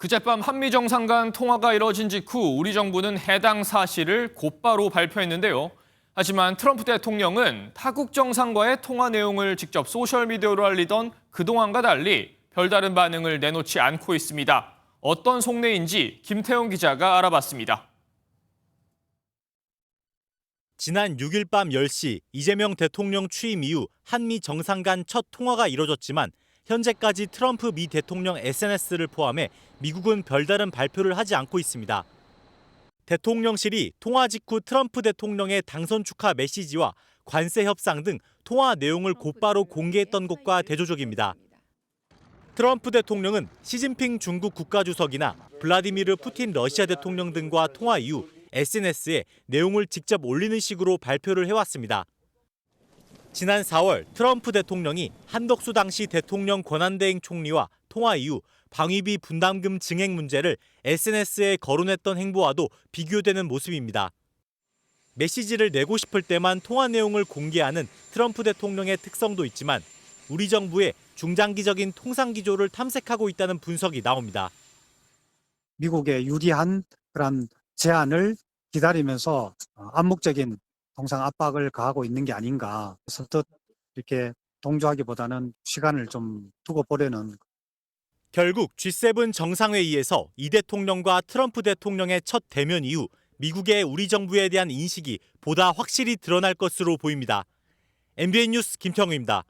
그젯밤 한미 정상 간 통화가 이뤄진 직후 우리 정부는 해당 사실을 곧바로 발표했는데요. 하지만 트럼프 대통령은 타국 정상과의 통화 내용을 직접 소셜미디어로 알리던 그동안과 달리 별다른 반응을 내놓지 않고 있습니다. 어떤 속내인지 김태용 기자가 알아봤습니다. 지난 6일 밤 10시 이재명 대통령 취임 이후 한미 정상 간 첫 통화가 이뤄졌지만 현재까지 트럼프 미 대통령 SNS를 포함해 미국은 별다른 발표를 하지 않고 있습니다. 대통령실이 통화 직후 트럼프 대통령의 당선 축하 메시지와 관세 협상 등 통화 내용을 곧바로 공개했던 것과 대조적입니다. 트럼프 대통령은 시진핑 중국 국가주석이나 블라디미르 푸틴 러시아 대통령 등과 통화 이후 SNS에 내용을 직접 올리는 식으로 발표를 해왔습니다. 지난 4월 트럼프 대통령이 한덕수 당시 대통령 권한대행 총리와 통화 이후 방위비 분담금 증액 문제를 SNS에 거론했던 행보와도 비교되는 모습입니다. 메시지를 내고 싶을 때만 통화 내용을 공개하는 트럼프 대통령의 특성도 있지만 우리 정부의 중장기적인 통상 기조를 탐색하고 있다는 분석이 나옵니다. 미국에 유리한 그런 제안을 기다리면서 암묵적인 통상 압박을 가하고 있는 게 아닌가. 선뜻 이렇게 동조하기보다는 시간을 좀 두고 보려는. 결국 G7 정상회의에서 이 대통령과 트럼프 대통령의 첫 대면 이후 미국의 우리 정부에 대한 인식이 보다 확실히 드러날 것으로 보입니다. MBN 뉴스 김태형입니다.